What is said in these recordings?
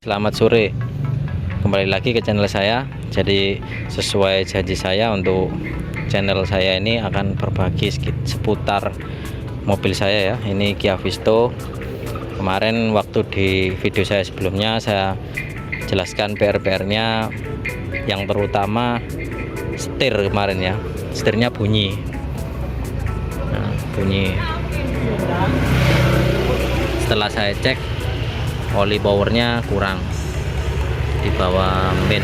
Selamat sore, kembali lagi ke channel saya. Jadi sesuai janji saya, untuk channel saya ini akan berbagi seputar mobil saya ya. Ini Kia Visto. Kemarin waktu di video saya sebelumnya saya jelaskan PR-nya, yang terutama setir kemarin ya. Setirnya bunyi. Nah, bunyi. Setelah saya cek, oli powernya kurang, di bawah min,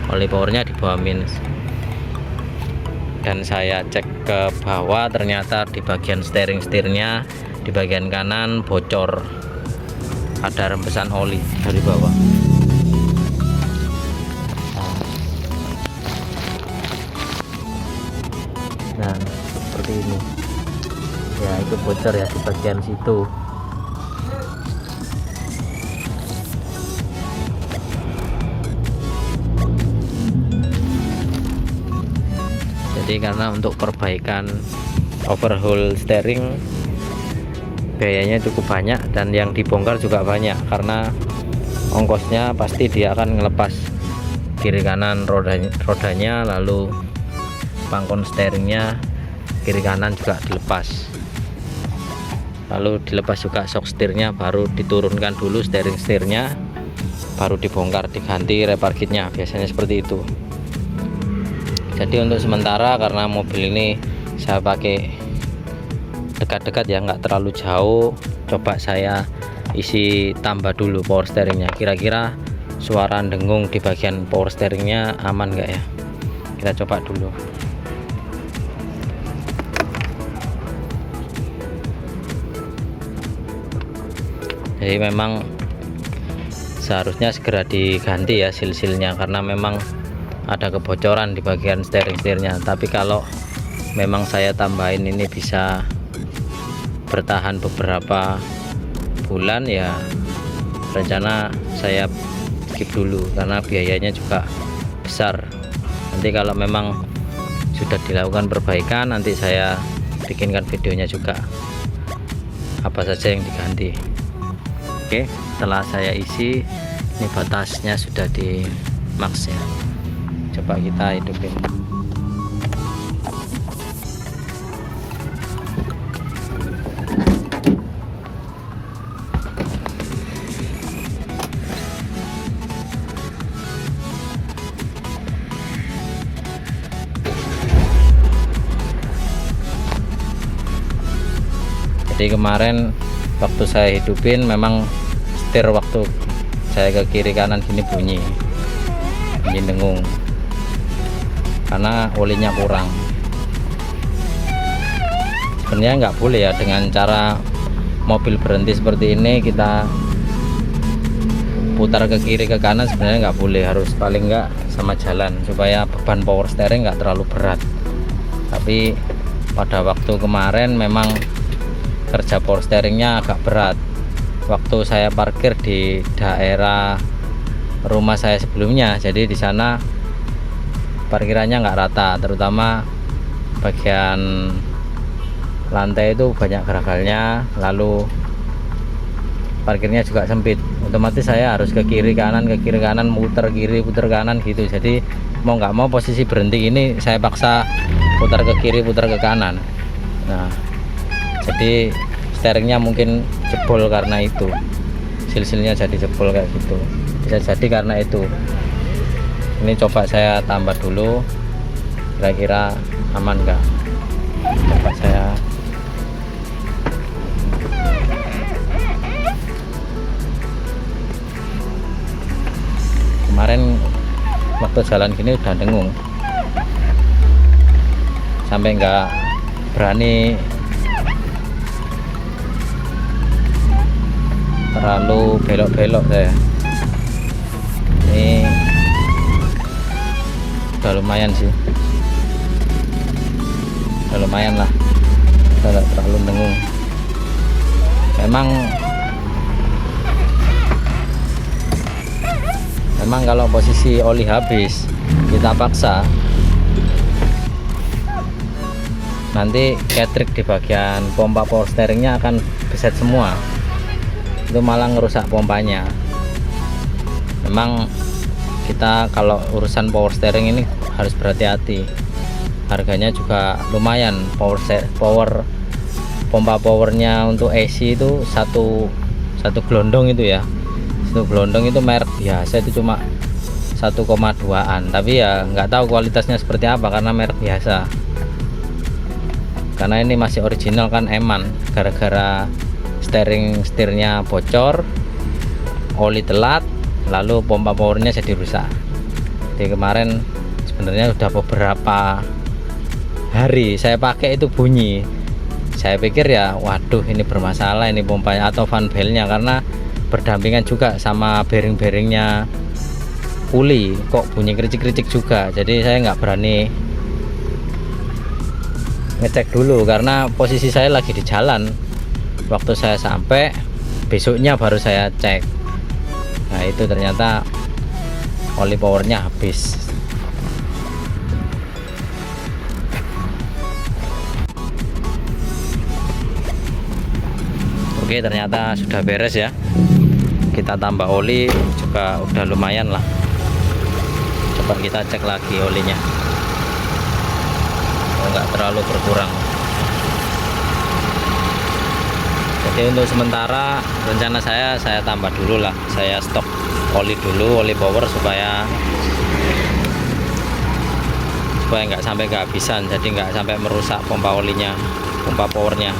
oli powernya di bawah min. Dan saya cek ke bawah, ternyata di bagian steering setirnya di bagian kanan bocor, ada rembesan oli dari bawah. Nah, seperti ini ya, itu bocor ya di bagian situ. Jadi karena untuk perbaikan overhaul steering biayanya cukup banyak, dan yang dibongkar juga banyak, karena ongkosnya pasti dia akan ngelepas kiri kanan rodanya, lalu pangkon steeringnya kiri kanan juga dilepas, lalu dilepas juga shock setirnya, baru diturunkan dulu steering setirnya, baru dibongkar, diganti repar kitnya, biasanya seperti itu. Jadi untuk sementara, karena mobil ini saya pakai dekat-dekat ya, nggak terlalu jauh, coba saya isi tambah dulu power steeringnya. Kira-kira suara dengung di bagian power steeringnya aman nggak ya, kita coba dulu. Jadi memang seharusnya segera diganti ya sil-silnya, karena memang ada kebocoran di bagian steering setirnya. Tapi kalau memang saya tambahin ini bisa bertahan beberapa bulan ya, rencana saya skip dulu karena biayanya juga besar. Nanti kalau memang sudah dilakukan perbaikan, nanti saya bikinkan videonya juga apa saja yang diganti. Oke, setelah saya isi, ini batasnya sudah di max ya. Coba kita hidupin. Jadi kemarin waktu saya hidupin, memang setir waktu saya ke kiri kanan gini bunyi dengung, karena olinya kurang. Sebenarnya nggak boleh ya dengan cara mobil berhenti seperti ini kita putar ke kiri ke kanan, sebenarnya nggak boleh, harus paling nggak sama jalan supaya beban power steering nggak terlalu berat. Tapi pada waktu kemarin memang kerja power steeringnya agak berat. Waktu saya parkir di daerah rumah saya sebelumnya, jadi di sana parkirannya nggak rata, terutama bagian lantai itu banyak geragalnya, lalu parkirnya juga sempit. Otomatis saya harus ke kiri kanan, muter kiri putar kanan gitu. Jadi mau nggak mau posisi berhenti ini saya paksa putar ke kiri putar ke kanan. Nah, jadi steeringnya mungkin jebol karena itu, sil-silnya jadi jebol kayak gitu, bisa jadi karena itu. Ini coba saya tambah dulu, kira-kira aman nggak. Coba saya kemarin waktu jalan gini udah dengung, sampai nggak berani terlalu belok-belok saya. Ini udah lumayan sih, udah lumayan lah, tidak terlalu dengung. Memang kalau posisi oli habis kita paksa, nanti ketrik di bagian pompa power steeringnya akan beset semua, itu malah ngerusak pompanya. Memang kita kalau urusan power steering ini harus berhati-hati, harganya juga lumayan. Pompa powernya untuk AC itu satu gelondong itu ya, satu gelondong itu merek biasa itu cuma 1,2an, tapi ya nggak tahu kualitasnya seperti apa karena merek biasa. Karena ini masih original kan eman, gara-gara setirnya bocor, oli telat, lalu pompa powernya jadi rusak. Jadi kemarin sebenarnya udah beberapa hari saya pakai itu bunyi. Saya pikir ya waduh ini bermasalah ini pompanya atau fan belnya, karena berdampingan juga sama bearing-bearingnya puli, kok bunyi kericik-kericik juga. Jadi saya nggak berani ngecek dulu karena posisi saya lagi di jalan. Waktu saya sampai besoknya baru saya cek, nah itu ternyata oli powernya habis. Oke, ternyata sudah beres ya. Kita tambah oli juga udah lumayan lah. Coba kita cek lagi olinya. Enggak terlalu berkurang. Jadi untuk sementara rencana saya tambah dulu lah, saya stok oli dulu, oli power supaya nggak sampai kehabisan, jadi nggak sampai merusak pompa olinya, pompa powernya.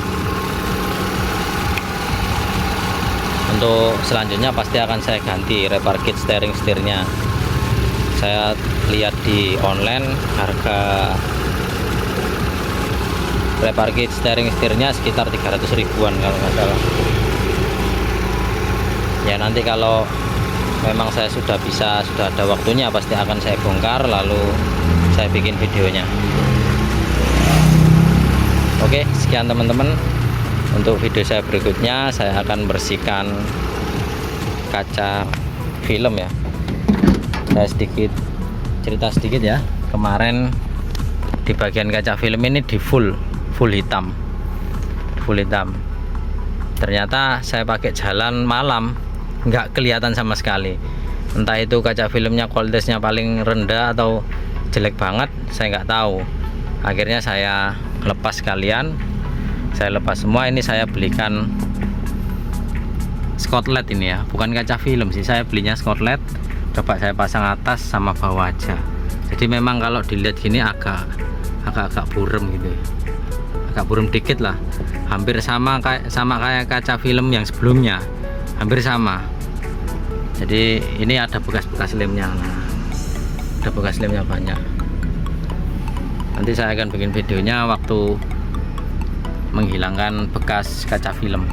Untuk selanjutnya pasti akan saya ganti repar kit steering setirnya. Saya lihat di online harga repar kit steering setirnya sekitar 300 ribuan kalau nggak salah ya. Nanti kalau memang saya sudah ada waktunya pasti akan saya bongkar lalu saya bikin videonya. Oke, sekian teman-teman. Untuk video saya berikutnya saya akan bersihkan kaca film ya. Saya cerita sedikit ya. Kemarin di bagian kaca film ini di full hitam. Ternyata saya pakai jalan malam nggak kelihatan sama sekali. Entah itu kaca filmnya kualitasnya paling rendah atau jelek banget, saya nggak tahu. Akhirnya saya lepas sekalian, saya lepas semua. Ini saya belikan skotlet ini ya, bukan kaca film sih, saya belinya skotlet. Coba saya pasang atas sama bawah aja. Jadi memang kalau dilihat gini agak buram gitu ya. Agak buram dikit lah, hampir sama kayak kaca film yang sebelumnya, hampir sama. Jadi ini ada bekas-bekas lemnya, ada bekas lemnya banyak. Nanti saya akan bikin videonya waktu menghilangkan bekas kaca film.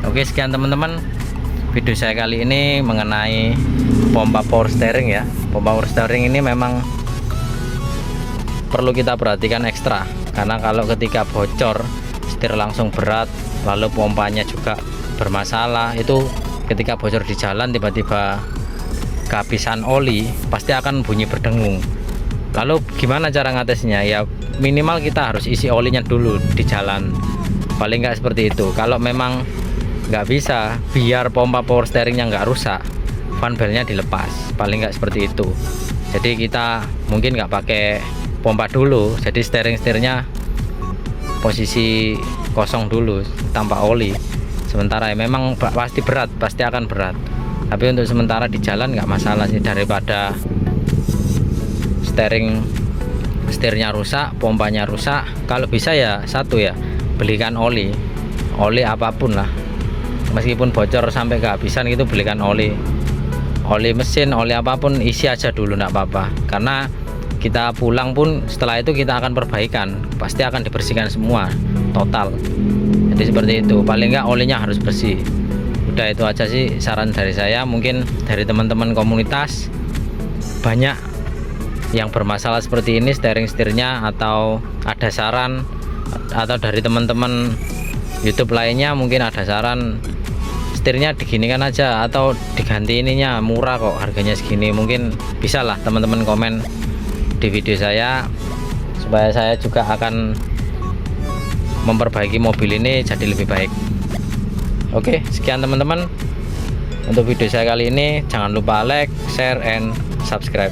Oke, sekian teman-teman video saya kali ini mengenai pompa power steering ya. Pompa power steering ini memang perlu kita perhatikan ekstra, karena kalau ketika bocor setir langsung berat, lalu pompanya juga bermasalah, itu ketika bocor di jalan tiba-tiba kehabisan oli pasti akan bunyi berdengung. Lalu gimana cara ngatesnya ya, minimal kita harus isi olinya dulu di jalan, paling nggak seperti itu. Kalau memang nggak bisa, biar pompa power steeringnya nggak rusak, fan belnya dilepas, paling nggak seperti itu. Jadi kita mungkin nggak pakai pompa dulu, jadi setirnya posisi kosong dulu tanpa oli sementara ya. Memang pasti berat, pasti akan berat, tapi untuk sementara di jalan nggak masalah sih, daripada setirnya rusak, pompanya rusak. Kalau bisa ya satu ya, belikan oli apapun lah, meskipun bocor sampai kehabisan gitu, belikan oli mesin, oli apapun, isi aja dulu nggak apa-apa. Karena kita pulang pun setelah itu kita akan perbaikan, pasti akan dibersihkan semua total. Jadi seperti itu, paling nggak olinya harus bersih. Udah itu aja sih saran dari saya. Mungkin dari teman-teman komunitas banyak yang bermasalah seperti ini setirnya, atau ada saran, atau dari teman-teman YouTube lainnya mungkin ada saran setirnya diginikan aja atau diganti ininya, murah kok harganya segini. Mungkin bisa lah teman-teman komen di video saya, supaya saya juga akan memperbaiki mobil ini jadi lebih baik. Oke, sekian teman-teman Untuk video saya kali ini jangan lupa like, share, and subscribe.